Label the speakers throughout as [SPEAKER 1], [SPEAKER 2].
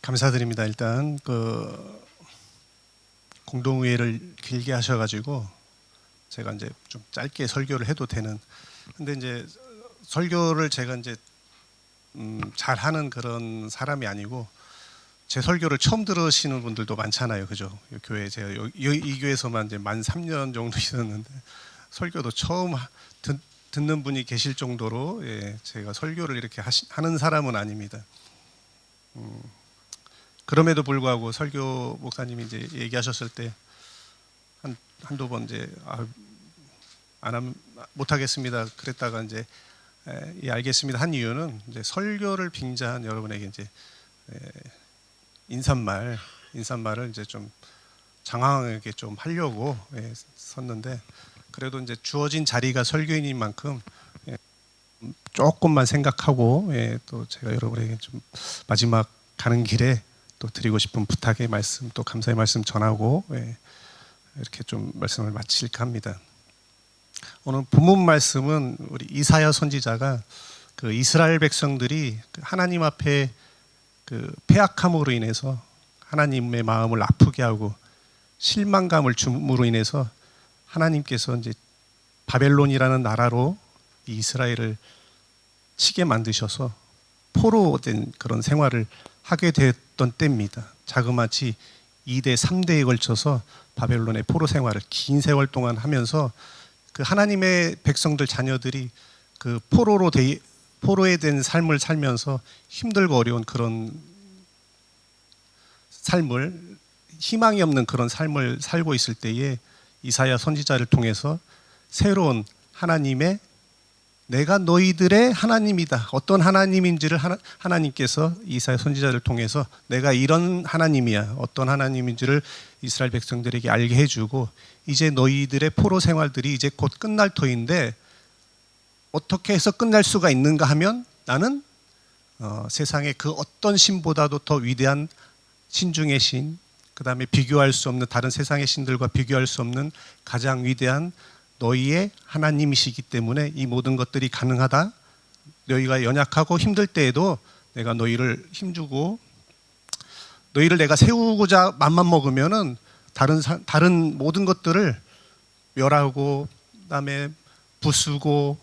[SPEAKER 1] 감사드립니다. 일단 그 공동의회를 길게 하셔가지고 제가 이제 좀 짧게 설교를 해도 되는. 근데 이제 설교를 제가 이제 잘하는 그런 사람이 아니고 제 설교를 처음 들으시는 분들도 많잖아요, 그죠? 이 교회 제가 이 교회에서만 이제 만 3년 정도 있었는데 설교도 처음 듣는 분이 계실 정도로 제가 설교를 이렇게 하는 사람은 아닙니다. 그럼에도 불구하고 설교 목사님이 이제 얘기하셨을 때 한두 번 이제 못하겠습니다. 그랬다가 이제 알겠습니다 한 이유는 이제 설교를 빙자한 여러분에게 이제 인사말을 이제 좀 장황하게 좀 하려고 섰는데 그래도 이제 주어진 자리가 설교인인 만큼 조금만 생각하고 또 제가 여러분에게 좀 마지막 가는 길에 또 드리고 싶은 부탁의 말씀 또 감사의 말씀 전하고 이렇게 좀 말씀을 마칠까 합니다. 오늘 본문 말씀은 우리 이사야 선지자가 그 이스라엘 백성들이 하나님 앞에 그 패악함으로 인해서 하나님의 마음을 아프게 하고 실망감을 줌으로 인해서 하나님께서 이제 바벨론이라는 나라로 이 이스라엘을 치게 만드셔서 포로된 그런 생활을 하게 됐던 때입니다. 자그마치 2대 3대에 걸쳐서 바벨론의 포로 생활을 긴 세월 동안 하면서 그 하나님의 백성들 자녀들이 그 포로에 된 삶을 살면서 힘들고 어려운 그런 삶을 희망이 없는 그런 삶을 살고 있을 때에 이사야 선지자를 통해서 새로운 하나님의 내가 너희들의 하나님이다. 어떤 하나님인지를 하나님께서 이사야 선지자를 통해서 내가 이런 하나님이야. 어떤 하나님인지를 이스라엘 백성들에게 알게 해주고 이제 너희들의 포로 생활들이 이제 곧 끝날 터인데 어떻게 해서 끝날 수가 있는가 하면 나는 세상의 그 어떤 신보다도 더 위대한 신 중의 신, 그 다음에 비교할 수 없는 다른 세상의 신들과 비교할 수 없는 가장 위대한 너희의 하나님이시기 때문에 이 모든 것들이 가능하다. 너희가 연약하고 힘들 때에도 내가 너희를 힘주고 너희를 내가 세우고자 맘만 먹으면은 다른 모든 것들을 멸하고 그다음에 부수고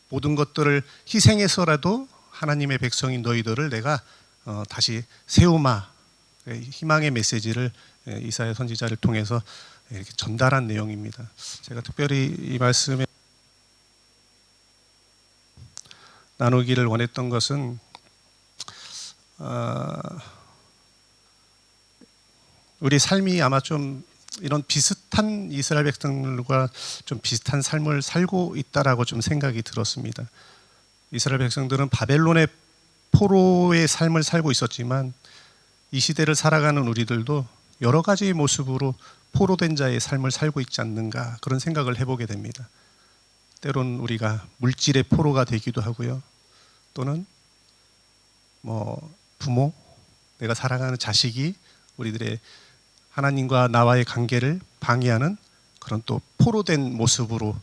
[SPEAKER 1] 모든 것들을 희생해서라도 하나님의 백성인 너희들을 내가 다시 세우마. 희망의 메시지를 이사야 선지자를 통해서 이렇게 전달한 내용입니다. 제가 특별히 이 말씀에 나누기를 원했던 것은 우리 삶이 아마 좀 이런 비슷한 이스라엘 백성들과 좀 비슷한 삶을 살고 있다라고 좀 생각이 들었습니다. 이스라엘 백성들은 바벨론의 포로의 삶을 살고 있었지만 이 시대를 살아가는 우리들도 여러 가지 모습으로 포로된 자의 삶을 살고 있지 않는가 그런 생각을 해보게 됩니다. 때론 우리가 물질의 포로가 되기도 하고요. 또는 부모, 내가 사랑하는 자식이 우리들의 하나님과 나와의 관계를 방해하는 그런 또 포로된 모습으로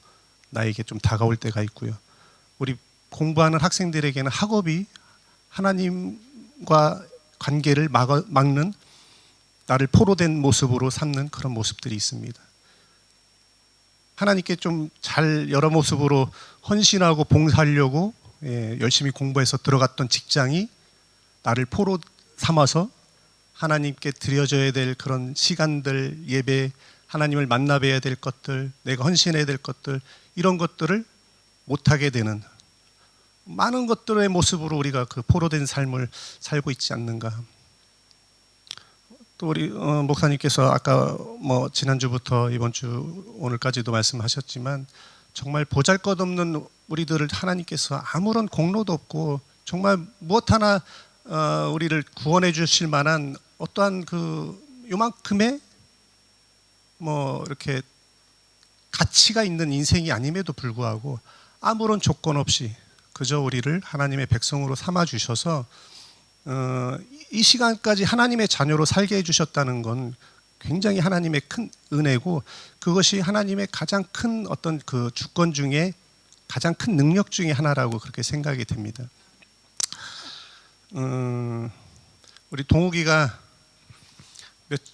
[SPEAKER 1] 나에게 좀 다가올 때가 있고요. 우리 공부하는 학생들에게는 학업이 하나님과 관계를 막는 나를 포로된 모습으로 삼는 그런 모습들이 있습니다. 하나님께 좀 잘 여러 모습으로 헌신하고 봉사하려고 열심히 공부해서 들어갔던 직장이 나를 포로 삼아서 하나님께 드려져야 될 그런 시간들, 예배, 하나님을 만나 뵈야 될 것들, 내가 헌신해야 될 것들 이런 것들을 못하게 되는 많은 것들의 모습으로 우리가 그 포로된 삶을 살고 있지 않는가. 또 우리 목사님께서 아까 지난주부터 이번 주 오늘까지도 말씀하셨지만 정말 보잘것없는 우리들을 하나님께서 아무런 공로도 없고 정말 무엇 하나 우리를 구원해 주실 만한 어떠한 그 요만큼의 이렇게 가치가 있는 인생이 아님에도 불구하고 아무런 조건 없이 그저 우리를 하나님의 백성으로 삼아 주셔서 이 시간까지 하나님의 자녀로 살게 해주셨다는 건 굉장히 하나님의 큰 은혜고 그것이 하나님의 가장 큰 어떤 그 주권 중에 가장 큰 능력 중에 하나라고 그렇게 생각이 됩니다. 우리 동욱이가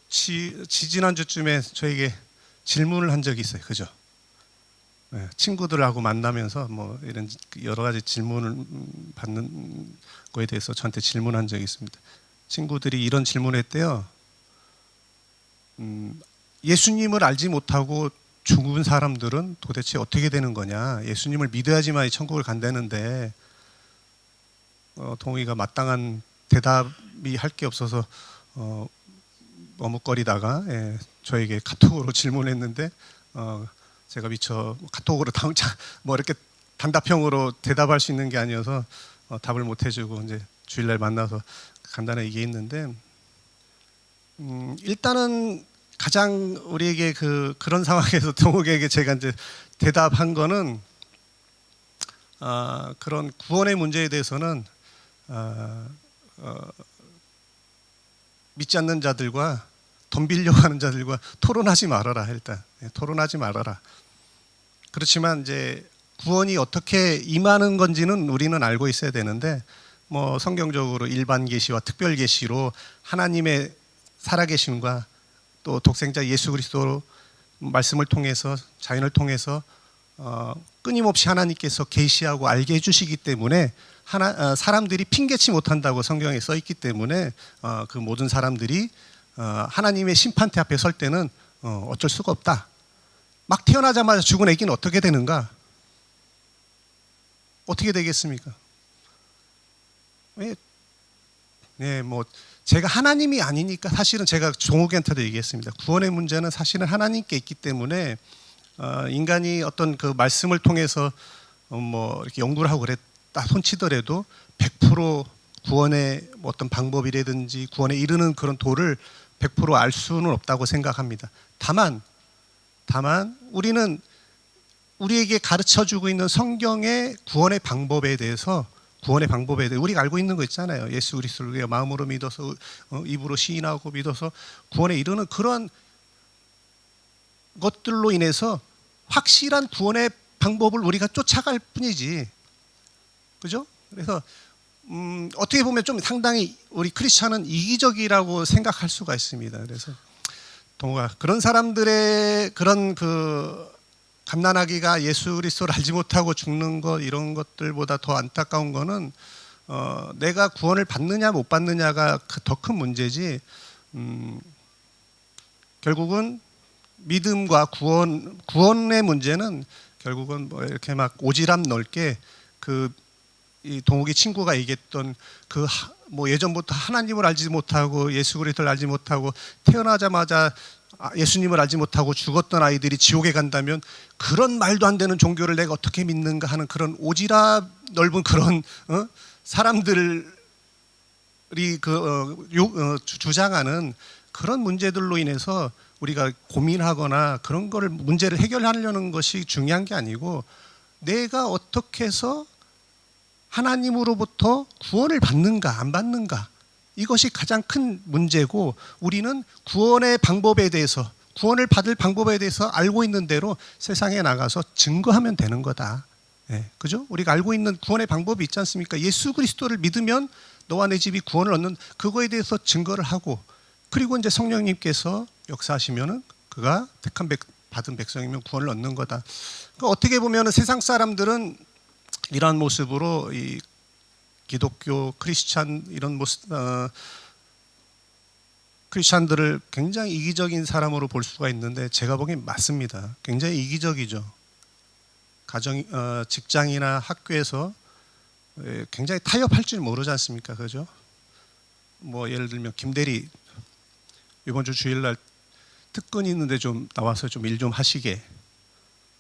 [SPEAKER 1] 지난주쯤에 저에게 질문을 한 적이 있어요. 그죠? 네, 친구들하고 만나면서 뭐 이런 여러 가지 질문을 받는 거에 대해서 저한테 질문한 적이 있습니다. 친구들이 이런 질문을 했대요. 예수님을 알지 못하고 죽은 사람들은 도대체 어떻게 되는 거냐? 예수님을 믿어야지만 천국을 간다는데 동욱이가 마땅한 대답이 할 게 없어서 머뭇거리다가 저에게 카톡으로 질문했는데 제가 미처 카톡으로 뭐 이렇게 단답형으로 대답할 수 있는 게 아니어서 답을 못 해주고 이제 주일날 만나서 간단하게 얘기했는데 일단은 가장 우리에게 그런 상황에서 동욱에게 제가 이제 대답한 거는 그런 구원의 문제에 대해서는 믿지 않는 자들과 덤비려고 하는 자들과 토론하지 말아라. 일단 토론하지 말아라. 그렇지만 이제 구원이 어떻게 임하는 건지는 우리는 알고 있어야 되는데 뭐 성경적으로 일반 계시와 특별 계시로 하나님의 살아계심과 또 독생자 예수 그리스도 말씀을 통해서 자연을 통해서 끊임없이 하나님께서 계시하고 알게 해주시기 때문에 사람들이 핑계치 못한다고 성경에 써 있기 때문에 그 모든 사람들이 하나님의 심판대 앞에 설 때는 어쩔 수가 없다. 막 태어나자마자 죽은 애기는 어떻게 되는가? 어떻게 되겠습니까? 네, 뭐 제가 하나님이 아니니까 사실은 제가 종욱이한테도 얘기했습니다. 구원의 문제는 사실은 하나님께 있기 때문에 인간이 어떤 그 말씀을 통해서 뭐 이렇게 연구를 하고 그랬다 손치더라도 100% 구원의 어떤 방법이라든지 구원에 이르는 그런 도를 100% 알 수는 없다고 생각합니다. 다만 우리는 우리에게 가르쳐주고 있는 성경의 구원의 방법에 대해서 우리가 알고 있는 거 있잖아요. 예수 그리스도를 우리가 마음으로 믿어서 입으로 시인하고 믿어서 구원에 이르는 그런 것들로 인해서 확실한 구원의 방법을 우리가 쫓아갈 뿐이지, 그죠? 그래서 어떻게 보면 좀 상당히 우리 크리스찬은 이기적이라고 생각할 수가 있습니다. 그래서 동우가 그런 사람들의 그런 갓난아기가 예수 그리스도를 알지 못하고 죽는 것 이런 것들보다 더 안타까운 거는 내가 구원을 받느냐 못 받느냐가 더 큰 문제지. 결국은 믿음과 구원의 문제는 결국은 뭐 이렇게 막 오지랖 넓게 이 동욱이 친구가 얘기했던 뭐 예전부터 하나님을 알지 못하고 예수 그리스도를 알지 못하고 태어나자마자 예수님을 알지 못하고 죽었던 아이들이 지옥에 간다면 그런 말도 안 되는 종교를 내가 어떻게 믿는가 하는 그런 오지랖 넓은 그런 사람들이 주장하는 그런 문제들로 인해서 우리가 고민하거나 그런 거를 문제를 해결하려는 것이 중요한 게 아니고 내가 어떻게 해서 하나님으로부터 구원을 받는가 안 받는가 이것이 가장 큰 문제고 우리는 구원의 방법에 대해서 구원을 받을 방법에 대해서 알고 있는 대로 세상에 나가서 증거하면 되는 거다. 네, 그죠? 우리가 알고 있는 구원의 방법이 있지 않습니까? 예수 그리스도를 믿으면 너와 내 집이 구원을 얻는 그거에 대해서 증거를 하고 그리고 이제 성령님께서 역사하시면은 그가 받은 백성이면 구원을 얻는 거다. 그러니까 어떻게 보면은 세상 사람들은 이런 모습으로 이 기독교 크리스찬 이런 모습 크리스찬들을 굉장히 이기적인 사람으로 볼 수가 있는데 제가 보기엔 맞습니다. 굉장히 이기적이죠. 직장이나 학교에서 굉장히 타협할 줄 모르지 않습니까? 그죠? 뭐 예를 들면 김대리 이번 주 주일날 특근이 있는데 좀 나와서 좀 일 좀 하시게.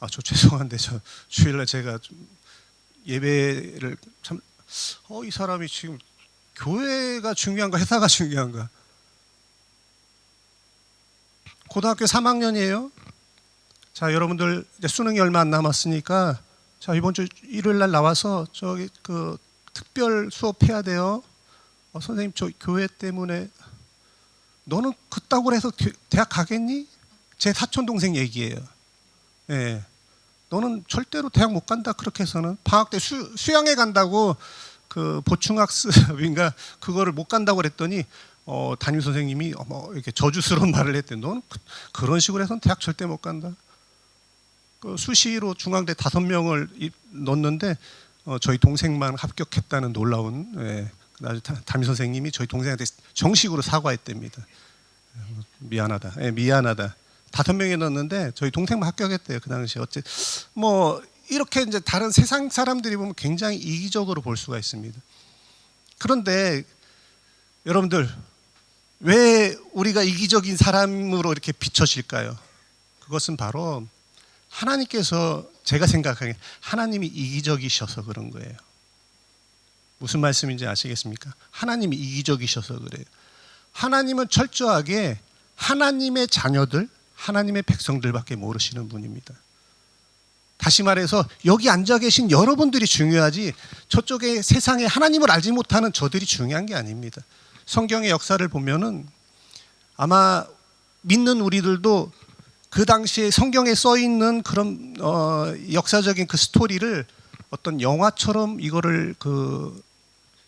[SPEAKER 1] 저 죄송한데 저 주일날 제가 좀 예배를 참 이 사람이 지금 교회가 중요한가 회사가 중요한가? 고등학교 3학년이에요. 자, 여러분들 이제 수능이 얼마 안 남았으니까 자, 이번 주 일요일 날 나와서 저기 특별 수업해야 돼요. 선생님 저 교회 때문에 너는 그따구로 해서 대학 가겠니? 제 사촌 동생 얘기예요. 예. 너는 절대로 대학 못 간다. 그렇게 해서는 방학 때 수영회 간다고 그 보충학습인가 그거를 못 간다고 그랬더니 담임 선생님이 이렇게 저주스러운 말을 했대. 너는 그런 식으로 해서는 대학 절대 못 간다. 그 수시로 중앙대 5명을 넣었는데 저희 동생만 합격했다는 놀라운, 예, 담임 선생님이 저희 동생한테 정식으로 사과했답니다. 미안하다. 예, 미안하다. 5명에 넣었는데 저희 동생만 합격했대요. 그 당시에. 뭐 이렇게 이제 다른 세상 사람들이 보면 굉장히 이기적으로 볼 수가 있습니다. 그런데 여러분들, 왜 우리가 이기적인 사람으로 이렇게 비춰질까요? 그것은 바로 하나님께서, 제가 생각하기에 하나님이 이기적이셔서 그런 거예요. 무슨 말씀인지 아시겠습니까? 하나님이 이기적이셔서 그래요. 하나님은 철저하게 하나님의 자녀들, 하나님의 백성들밖에 모르시는 분입니다. 다시 말해서 여기 앉아 계신 여러분들이 중요하지 저쪽에 세상에 하나님을 알지 못하는 저들이 중요한 게 아닙니다. 성경의 역사를 보면은 아마 믿는 우리들도 그 당시에 성경에 써 있는 그런 역사적인 그 스토리를 어떤 영화처럼 이거를 그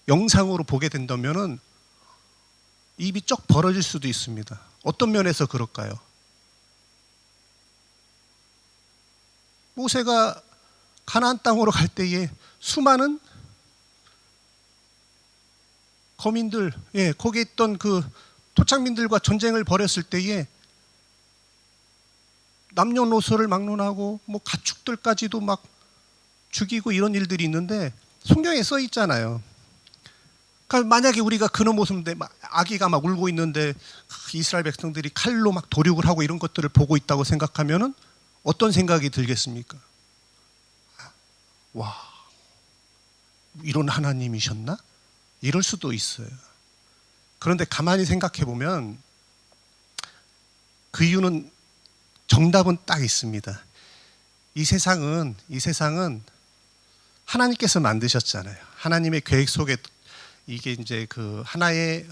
[SPEAKER 1] 영상으로 보게 된다면은 입이 쩍 벌어질 수도 있습니다. 어떤 면에서 그럴까요? 모세가 가나안 땅으로 갈 때에 수많은 거민들, 예, 거기에 있던 그 토착민들과 전쟁을 벌였을 때에 남녀노소를 막론하고 뭐 가축들까지도 막 죽이고 이런 일들이 있는데 성경에 써 있잖아요. 그러니까 만약에 우리가 그런 모습인데 아기가 막 울고 있는데 이스라엘 백성들이 칼로 막 도륙을 하고 이런 것들을 보고 있다고 생각하면은 어떤 생각이 들겠습니까? 와, 이런 하나님이셨나? 이럴 수도 있어요. 그런데 가만히 생각해 보면 그 이유는, 정답은 딱 있습니다. 이 세상은 하나님께서 만드셨잖아요. 하나님의 계획 속에 이게 이제 그 하나의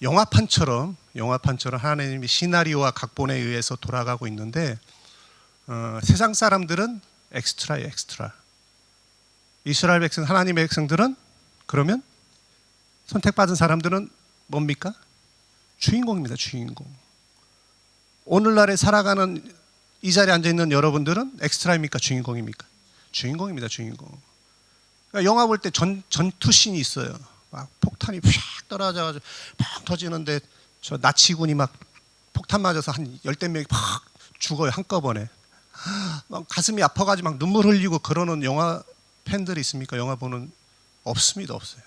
[SPEAKER 1] 영화판처럼 하나님의 시나리오와 각본에 의해서 돌아가고 있는데 세상 사람들은 엑스트라예요, 엑스트라. 이스라엘 백성, 하나님의 백성들은 그러면 선택받은 사람들은 뭡니까? 주인공입니다, 주인공. 오늘날에 살아가는 이 자리에 앉아있는 여러분들은 엑스트라입니까? 주인공입니까? 주인공입니다, 주인공. 그러니까 영화 볼 때 전투씬이 있어요. 막 폭탄이 휙 떨어져가지고 팍 터지는데 저 나치군이 막 폭탄 맞아서 한 10대 명이 팍 죽어요, 한꺼번에. 막 가슴이 아파가지고 막 눈물 흘리고 그러는 영화 팬들이 있습니까? 영화 보는? 없습니다, 없어요.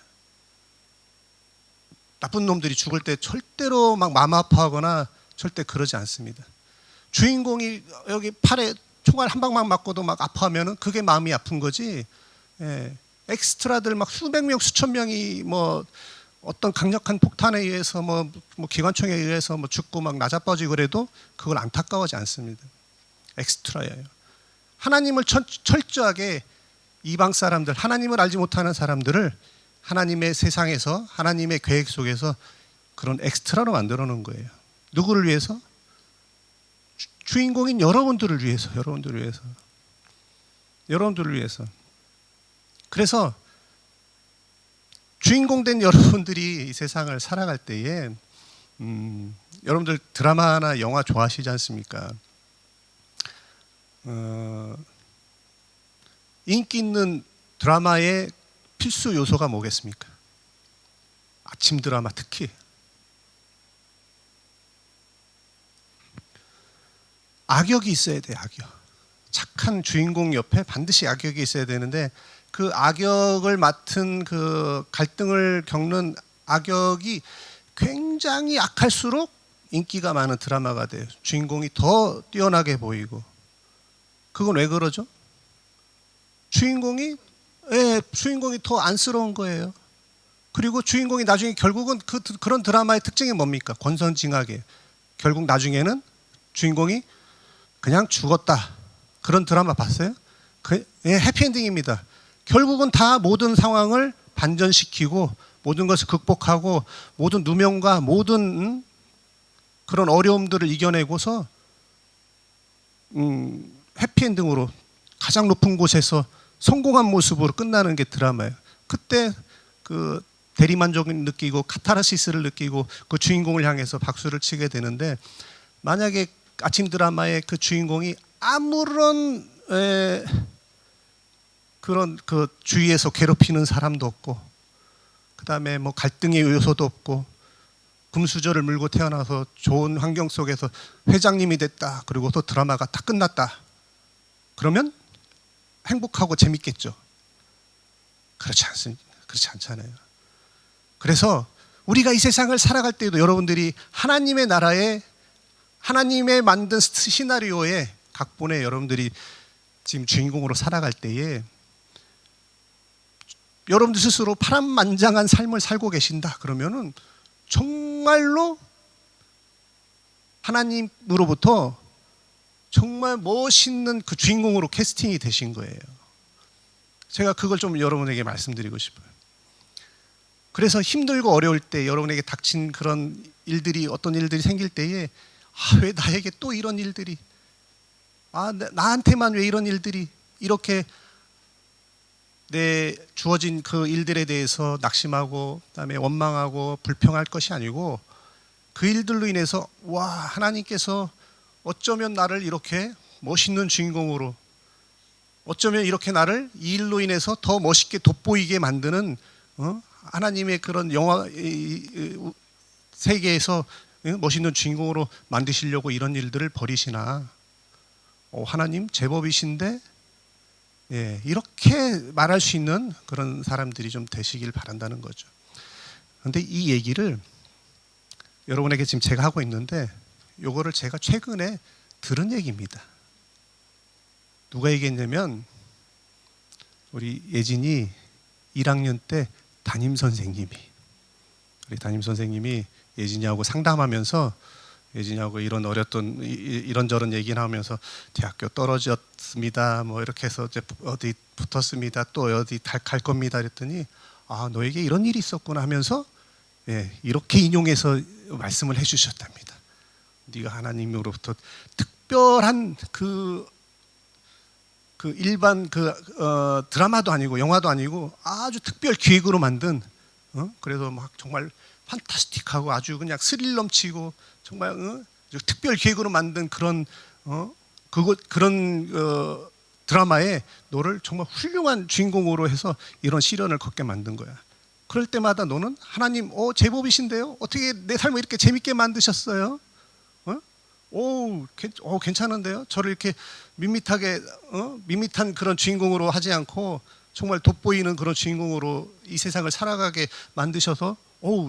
[SPEAKER 1] 나쁜 놈들이 죽을 때 절대로 막 마음 아파하거나 절대 그러지 않습니다. 주인공이 여기 팔에 총알 한 방만 맞고도 막 아파하면은 그게 마음이 아픈 거지. 예. 엑스트라들 막 수백 명, 수천 명이 뭐 어떤 강력한 폭탄에 의해서 뭐 기관총에 의해서 뭐 죽고 막 나자빠지고 그래도 그걸 안타까워하지 않습니다. 엑스트라예요. 하나님을 철저하게 이방 사람들, 하나님을 알지 못하는 사람들을 하나님의 세상에서, 하나님의 계획 속에서 그런 엑스트라로 만들어 놓은 거예요. 누구를 위해서? 주인공인 여러분들을 위해서, 여러분들을 위해서. 여러분들을 위해서. 그래서 주인공 된 여러분들이 이 세상을 살아갈 때에 여러분들 드라마나 영화 좋아하시지 않습니까? 인기 있는 드라마의 필수 요소가 뭐겠습니까? 아침 드라마 특히 악역이 있어야 돼요. 악역. 착한 주인공 옆에 반드시 악역이 있어야 되는데 그 악역을 맡은 그 갈등을 겪는 악역이 굉장히 악할수록 인기가 많은 드라마가 돼요. 주인공이 더 뛰어나게 보이고. 그건 왜 그러죠? 주인공이 더 안쓰러운 거예요. 그리고 주인공이 나중에 결국은 그런 드라마의 특징이 뭡니까? 권선징악이에요. 결국 나중에는 주인공이 그냥 죽었다. 그런 드라마 봤어요? 해피엔딩입니다. 결국은 다 모든 상황을 반전시키고 모든 것을 극복하고 모든 누명과 모든 그런 어려움들을 이겨내고서 해피엔딩으로 가장 높은 곳에서 성공한 모습으로 끝나는 게 드라마예요. 그때 그 대리만족을 느끼고 카타르시스를 느끼고 그 주인공을 향해서 박수를 치게 되는데, 만약에 아침 드라마의 그 주인공이 아무런 그런 그 주위에서 괴롭히는 사람도 없고, 그 다음에 뭐 갈등의 요소도 없고, 금수저를 물고 태어나서 좋은 환경 속에서 회장님이 됐다, 그리고 또 드라마가 다 끝났다, 그러면 행복하고 재밌겠죠. 그렇지 않습니다. 그렇지 않잖아요. 그래서 우리가 이 세상을 살아갈 때에도 여러분들이 하나님의 나라에, 하나님의 만든 시나리오에, 각본에 여러분들이 지금 주인공으로 살아갈 때에 여러분들 스스로 파란만장한 삶을 살고 계신다 그러면은 정말로 하나님으로부터 정말 멋있는 그 주인공으로 캐스팅이 되신 거예요. 제가 그걸 좀 여러분에게 말씀드리고 싶어요. 그래서 힘들고 어려울 때 여러분에게 닥친 그런 일들이, 어떤 일들이 생길 때에 왜 나에게 또 이런 일들이, 나한테만 왜 이런 일들이, 이렇게 내 주어진 그 일들에 대해서 낙심하고 그다음에 원망하고 불평할 것이 아니고, 그 일들로 인해서 와, 하나님께서 어쩌면 나를 이렇게 멋있는 주인공으로, 어쩌면 이렇게 나를 이 일로 인해서 더 멋있게 돋보이게 만드는 하나님의 그런 영화 세계에서 멋있는 주인공으로 만드시려고 이런 일들을 벌이시나, 하나님 제법이신데, 이렇게 말할 수 있는 그런 사람들이 좀 되시길 바란다는 거죠. 그런데 이 얘기를 여러분에게 지금 제가 하고 있는데, 요거를 제가 최근에 들은 얘기입니다. 누가 얘기했냐면, 우리 예진이 1학년 때 담임선생님이, 우리 담임선생님이 예진이하고 상담하면서, 예진이하고 이런 어렸던 이런저런 얘기를 하면서 대학교 떨어졌습니다, 뭐 이렇게 해서 이제 어디 붙었습니다, 또 어디 갈 겁니다, 그랬더니 너에게 이런 일이 있었구나 하면서 이렇게 인용해서 말씀을 해주셨답니다. 네가 하나님으로부터 특별한 그 일반 드라마도 아니고 영화도 아니고 아주 특별 기획으로 만든, 그래서 막 정말 판타스틱하고 아주 그냥 스릴 넘치고 정말 특별 기획으로 만든 그런 드라마에 너를 정말 훌륭한 주인공으로 해서 이런 시련을 겪게 만든 거야. 그럴 때마다 너는 하나님 제법이신데요, 어떻게 내 삶을 이렇게 재밌게 만드셨어요? 괜찮은데요? 저를 이렇게 밋밋한 그런 주인공으로 하지 않고 정말 돋보이는 그런 주인공으로 이 세상을 살아가게 만드셔서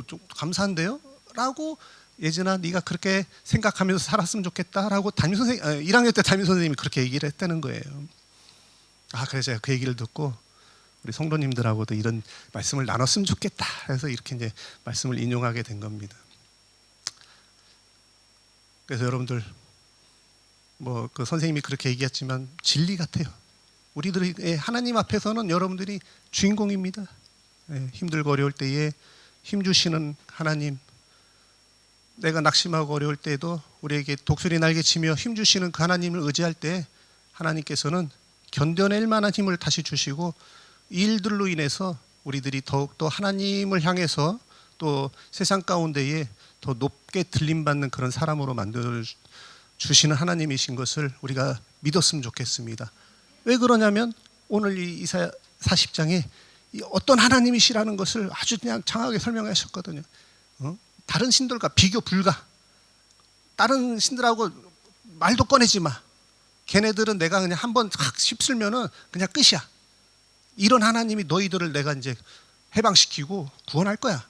[SPEAKER 1] 좀 감사한데요? 라고, 예진아 네가 그렇게 생각하면서 살았으면 좋겠다라고 1학년 때 담임선생님이 그렇게 얘기를 했다는 거예요. 그래서 제가 그 얘기를 듣고 우리 성도님들하고도 이런 말씀을 나눴으면 좋겠다 해서 이렇게 이제 말씀을 인용하게 된 겁니다. 그래서 여러분들, 뭐 그 선생님이 그렇게 얘기했지만 진리 같아요. 우리들이 하나님 앞에서는 여러분들이 주인공입니다. 힘들고 어려울 때에 힘주시는 하나님, 내가 낙심하고 어려울 때에도 우리에게 독수리 날개치며 힘주시는 그 하나님을 의지할 때 하나님께서는 견뎌낼 만한 힘을 다시 주시고, 이 일들로 인해서 우리들이 더욱더 하나님을 향해서 또 세상 가운데에 더 높게 들림받는 그런 사람으로 만들어 주시는 하나님이신 것을 우리가 믿었으면 좋겠습니다. 왜 그러냐면 오늘 이 이사야 40장에 어떤 하나님이시라는 것을 아주 그냥 장하게 설명하셨거든요. 다른 신들과 비교 불가. 다른 신들하고 말도 꺼내지 마. 걔네들은 내가 그냥 한번 확 휩쓸면은 그냥 끝이야. 이런 하나님이 너희들을 내가 이제 해방시키고 구원할 거야.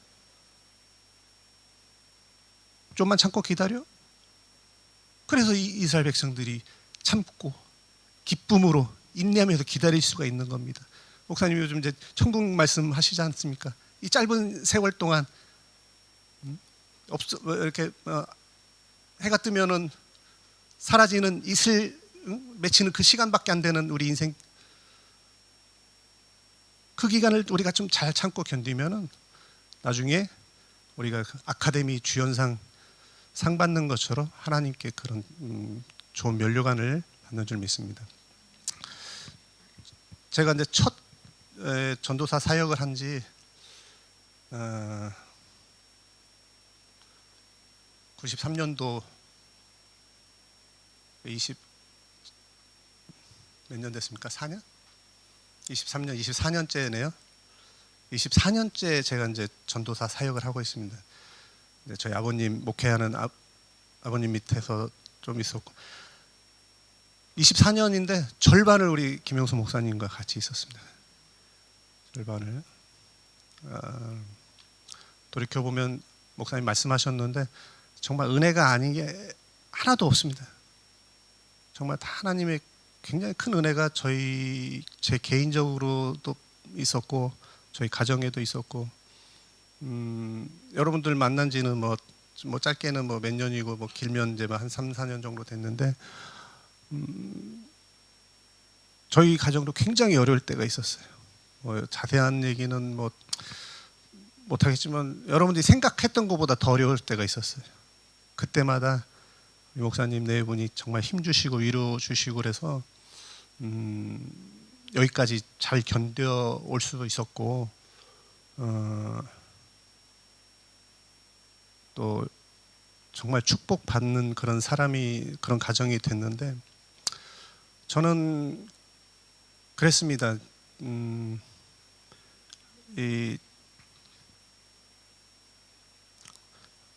[SPEAKER 1] 좀만 참고 기다려. 그래서 이스라엘 백성들이 참고 기쁨으로 인내하면서 기다릴 수가 있는 겁니다. 목사님 요즘 이제 천국 말씀 하시지 않습니까? 이 짧은 세월 동안 이렇게 해가 뜨면은 사라지는 이슬 맺히는 그 시간밖에 안 되는 우리 인생, 그 기간을 우리가 좀 잘 참고 견디면은 나중에 우리가 아카데미 주연상 상 받는 것처럼 하나님께 그런 좋은 면류관을 받는 줄 믿습니다. 제가 이제 첫 전도사 사역을 한지 93년도 20 몇 년 됐습니까? 4년? 23년, 24년째네요. 24년째 제가 이제 전도사 사역을 하고 있습니다. 저희 아버님 목회하는 아버님 밑에서 좀 있었고 24년인데 절반을 우리 김영수 목사님과 같이 있었습니다. 절반을 돌이켜 보면 목사님 말씀하셨는데 정말 은혜가 아닌 게 하나도 없습니다. 정말 다 하나님의 굉장히 큰 은혜가 제 개인적으로도 있었고 저희 가정에도 있었고 여러분들 만난 지는 뭐 짧게는 뭐 몇 년이고 뭐 길면 이제 한 3, 4년 정도 됐는데 저희 가정도 굉장히 어려울 때가 있었어요. 뭐 자세한 얘기는 뭐 못하겠지만 여러분들이 생각했던 것보다 더 어려울 때가 있었어요. 그때마다 목사님 네 분이 정말 힘 주시고 위로 주시고 그래서 여기까지 잘 견뎌올 수도 있었고 또 정말 축복받는 그런 사람이 그런 가정이 됐는데 저는 그랬습니다. 이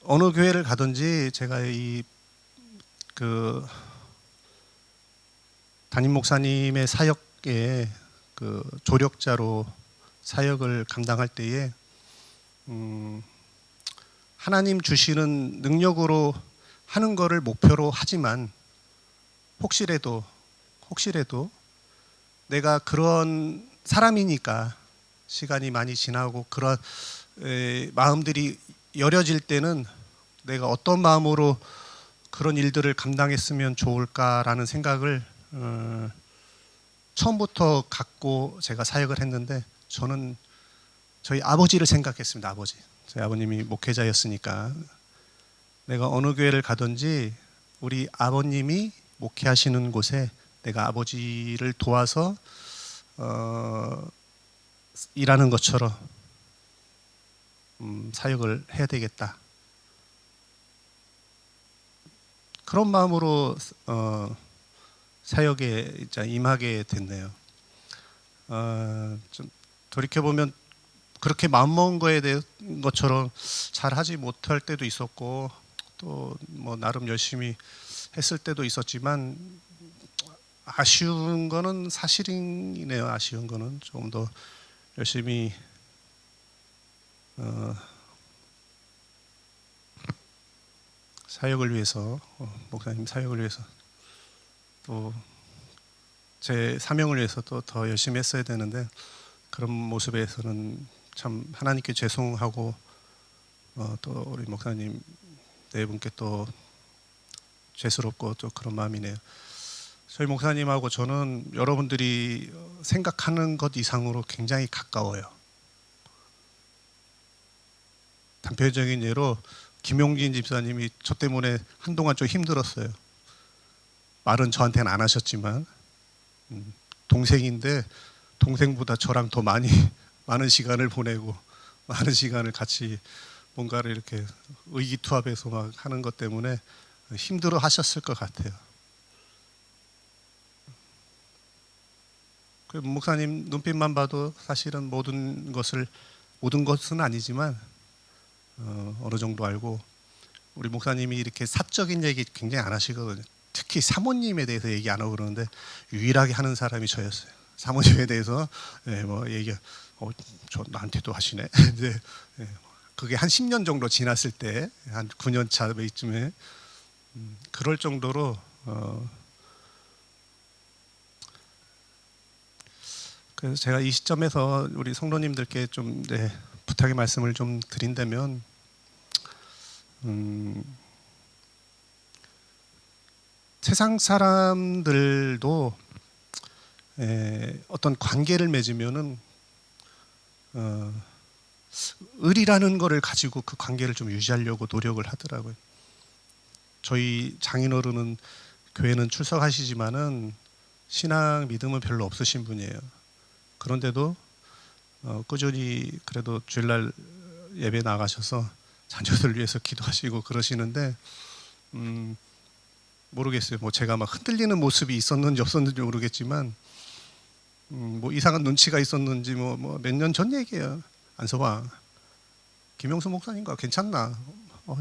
[SPEAKER 1] 어느 교회를 가든지 제가 그 담임 목사님의 사역에 그 조력자로 사역을 감당할 때에 하나님 주시는 능력으로 하는 거를 목표로 하지만 혹시라도 내가 그런 사람이니까 시간이 많이 지나고 그런 마음들이 여려질 때는 내가 어떤 마음으로 그런 일들을 감당했으면 좋을까라는 생각을 처음부터 갖고 제가 사역을 했는데 저는 저희 아버지를 생각했습니다. 아버지. 저희 아버님이 목회자였으니까 내가 어느 교회를 가든지 우리 아버님이 목회하시는 곳에 내가 아버지를 도와서 일하는 것처럼 사역을 해야 되겠다. 그런 마음으로 사역에 이제 임하게 됐네요. 좀 돌이켜 보면 그렇게 마음먹은 거에 대한 것처럼 잘 하지 못할 때도 있었고 또 뭐 나름 열심히 했을 때도 있었지만 아쉬운 거는 사실이네요. 아쉬운 거는 좀 더 열심히 사역을 위해서 목사님 사역을 위해서 또 제 사명을 위해서 또 더 열심히 했어야 되는데 그런 모습에서는 참 하나님께 죄송하고 또 우리 목사님 네 분께 또 죄스럽고 또 그런 마음이네요. 저희 목사님하고 저는 여러분들이 생각하는 것 이상으로 굉장히 가까워요. 단편적인 예로 김용진 집사님이 저 때문에 한동안 좀 힘들었어요. 말은 저한테는 안 하셨지만 동생인데 동생보다 저랑 더 많은 시간을 보내고 많은 시간을 같이 뭔가를 이렇게 의기투합해서 막 하는 것 때문에 힘들어 하셨을 것 같아요. 그 목사님 눈빛만 봐도 사실은 모든 것은 아니지만 어느 정도 알고 우리 목사님이 이렇게 사적인 얘기 굉장히 안 하시거든요. 특히 사모님에 대해서 얘기 안 하고 그러는데 유일하게 하는 사람이 저였어요. 사모님에 대해서 뭐 얘기 저 나한테도 하시네. 이제 그게 한 10년 정도 지났을 때 한 9년 차 이쯤에 그럴 정도로 그래서 제가 이 시점에서 우리 성도님들께 좀 부탁의 말씀을 좀 드린다면 세상 사람들도 어떤 관계를 맺으면은 을이라는 거를 가지고 그 관계를 좀 유지하려고 노력을 하더라고요. 저희 장인어른은 교회는 출석하시지만은 신앙 믿음은 별로 없으신 분이에요. 그런데도 꾸준히 그래도 주일날 예배 나가셔서 자녀들 위해서 기도하시고 그러시는데 모르겠어요. 뭐 제가 막 흔들리는 모습이 있었는지 없었는지 모르겠지만 뭐 이상한 눈치가 있었는지 뭐 몇 년 전 얘기예요. 안서봐, 김용수 목사님과 괜찮나?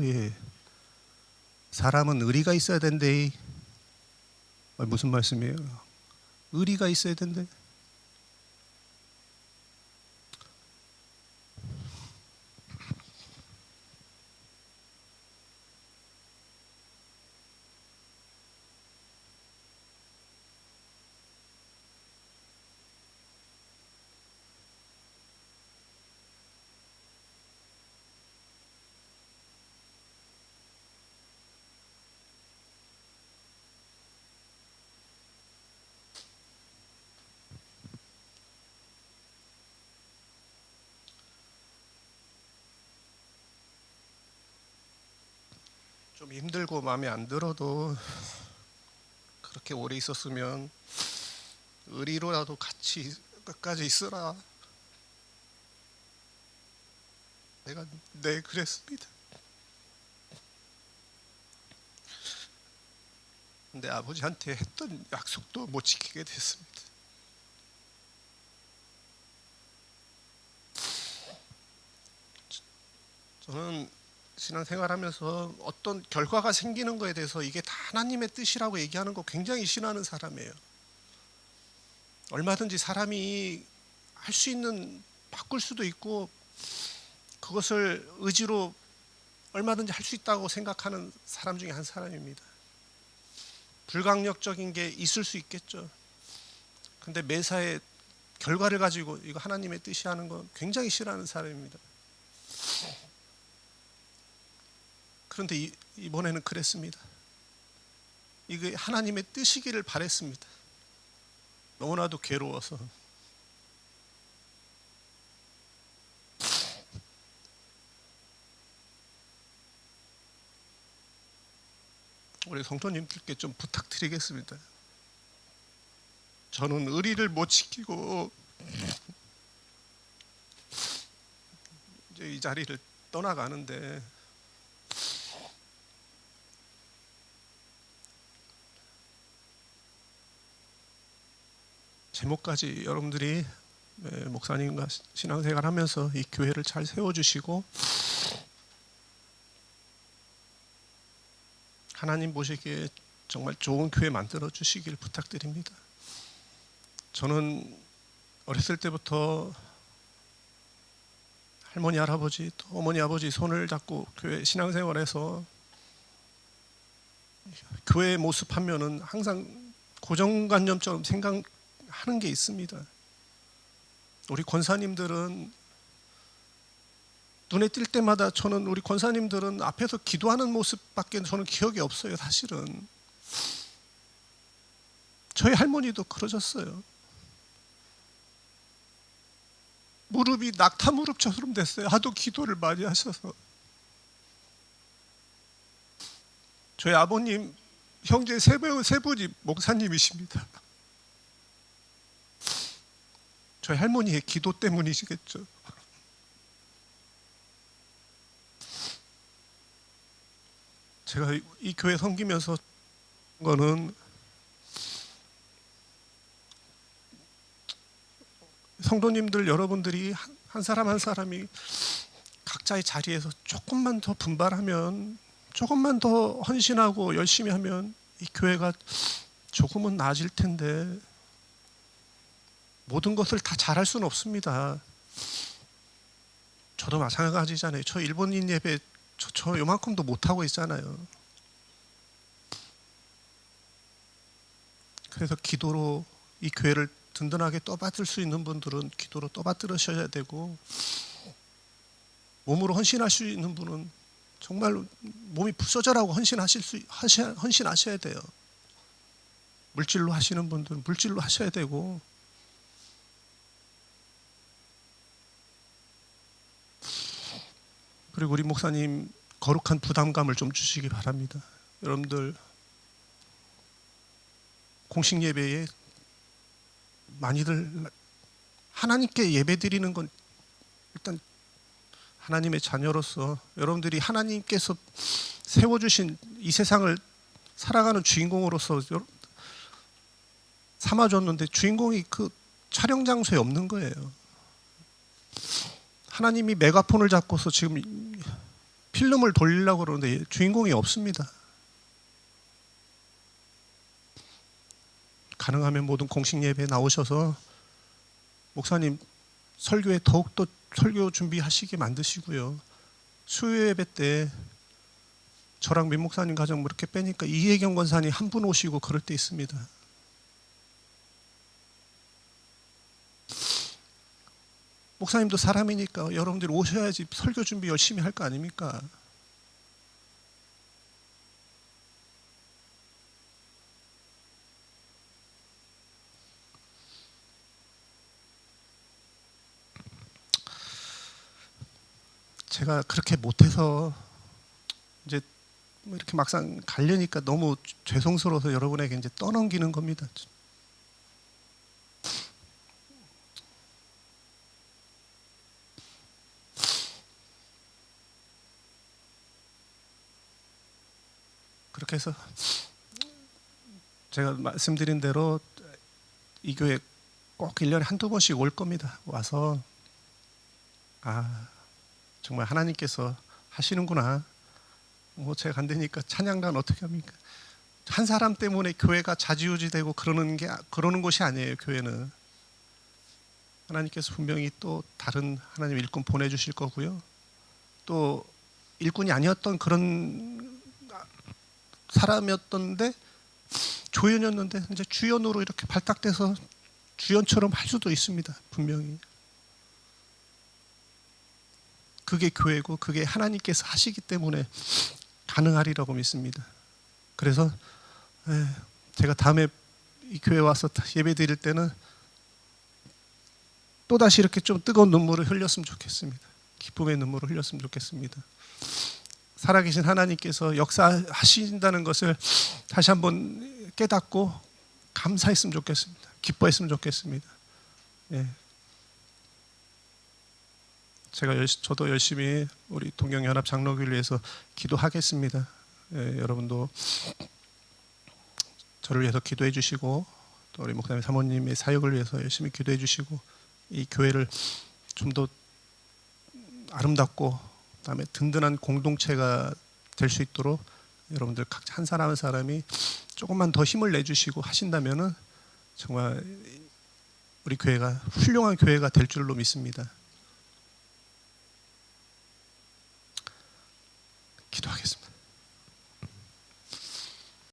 [SPEAKER 1] 예. 사람은 의리가 있어야 된대. 무슨 말씀이에요? 의리가 있어야 된대. 좀 힘들고 마음에 안 들어도 그렇게 오래 있었으면 의리로라도 같이 끝까지 있으라. 네, 그랬습니다. 근데 아버지한테 했던 약속도 못 지키게 됐습니다. 저는 신앙생활하면서 어떤 결과가 생기는 거에 대해서 이게 다 하나님의 뜻이라고 얘기하는 거 굉장히 싫어하는 사람이에요. 얼마든지 사람이 할 수 있는, 바꿀 수도 있고 그것을 의지로 얼마든지 할 수 있다고 생각하는 사람 중에 한 사람입니다. 불강력적인 게 있을 수 있겠죠. 근데 매사에 결과를 가지고 이거 하나님의 뜻이 하는 건 굉장히 싫어하는 사람입니다. 그런데 이번에는 그랬습니다. 이게 하나님의 뜻이기를 바랬습니다. 너무나도 괴로워서. 우리 성도님들께 좀 부탁드리겠습니다. 저는 의리를 못 지키고 이제 이 자리를 떠나가는데 제목까지 여러분들이 목사님과 신앙생활하면서 이 교회를 잘 세워주시고 하나님 보시기에 정말 좋은 교회 만들어 주시길 부탁드립니다. 저는 어렸을 때부터 할머니, 할아버지, 또 어머니, 아버지 손을 잡고 교회 신앙생활에서 교회의 모습 하면은 항상 고정관념처럼 생각하는 게 있습니다. 우리 권사님들은 눈에 띌 때마다 저는 우리 권사님들은 앞에서 기도하는 모습밖에 저는 기억이 없어요. 사실은 저희 할머니도 그러셨어요. 무릎이 낙타 무릎처럼 됐어요. 하도 기도를 많이 하셔서. 저희 아버님 형제 세 분이 목사님이십니다. 저희 할머니의 기도 때문이시겠죠. 제가 이 교회 섬기면서 거는 성도님들 여러분들이 한 사람 한 사람이 각자의 자리에서 조금만 더 분발하면, 조금만 더 헌신하고 열심히 하면 이 교회가 조금은 나아질 텐데 모든 것을 다 잘할 수는 없습니다. 저도 마찬가지잖아요. 저 일본인 예배 저 요만큼도 못하고 있잖아요. 그래서 기도로 이 교회를 든든하게 떠받들 수 있는 분들은 기도로 떠받들으셔야 되고, 몸으로 헌신할 수 있는 분은 정말 몸이 부서져라고 헌신하셔야 돼요. 물질로 하시는 분들은 물질로 하셔야 되고, 그리고 우리 목사님 거룩한 부담감을 좀 주시기 바랍니다. 여러분들 공식 예배에 많이들 하나님께 예배드리는 건 일단 하나님의 자녀로서 여러분들이 하나님께서 세워주신 이 세상을 살아가는 주인공으로서 삼아줬는데 주인공이 그 촬영 장소에 없는 거예요. 하나님이 메가폰을 잡고서 지금 필름을 돌리려고 그러는데 주인공이 없습니다. 가능하면 모든 공식 예배에 나오셔서 목사님 설교에 더욱더 설교 준비하시게 만드시고요. 수요 예배 때 저랑 민 목사님 가정 이렇게 빼니까 이혜경 권사님 한 분 오시고 그럴 때 있습니다. 목사님도 사람이니까 여러분들이 오셔야지 설교 준비 열심히 할 거 아닙니까? 제가 그렇게 못해서 이제 뭐 이렇게 막상 가려니까 너무 죄송스러워서 여러분에게 이제 떠넘기는 겁니다. 그렇게 해서 제가 말씀드린 대로 이 교회 꼭 1년에 한두 번씩 올 겁니다. 와서 정말 하나님께서 하시는구나. 뭐 제가 안 되니까 찬양단 어떻게 합니까? 한 사람 때문에 교회가 좌지우지되고 그러는 곳이 아니에요. 교회는 하나님께서 분명히 또 다른 하나님 일꾼 보내주실 거고요. 또 일꾼이 아니었던 그런 사람이었던데 조연이었는데 이제 주연으로 이렇게 발탁돼서 주연처럼 할 수도 있습니다. 분명히. 그게 교회고 그게 하나님께서 하시기 때문에 가능하리라고 믿습니다. 그래서 제가 다음에 이 교회 와서 예배 드릴 때는 또다시 이렇게 좀 뜨거운 눈물을 흘렸으면 좋겠습니다. 기쁨의 눈물을 흘렸으면 좋겠습니다. 살아계신 하나님께서 역사하신다는 것을 다시 한번 깨닫고 감사했으면 좋겠습니다. 기뻐했으면 좋겠습니다. 저도 열심히 우리 동경연합 장로교를 위해서 기도하겠습니다. 여러분도 저를 위해서 기도해 주시고 또 우리 목사님 사모님의 사역을 위해서 열심히 기도해 주시고 이 교회를 좀 더 아름답고 그다음에 든든한 공동체가 될 수 있도록 여러분들 각자 한 사람 한 사람이 조금만 더 힘을 내주시고 하신다면은 정말 우리 교회가 훌륭한 교회가 될 줄로 믿습니다.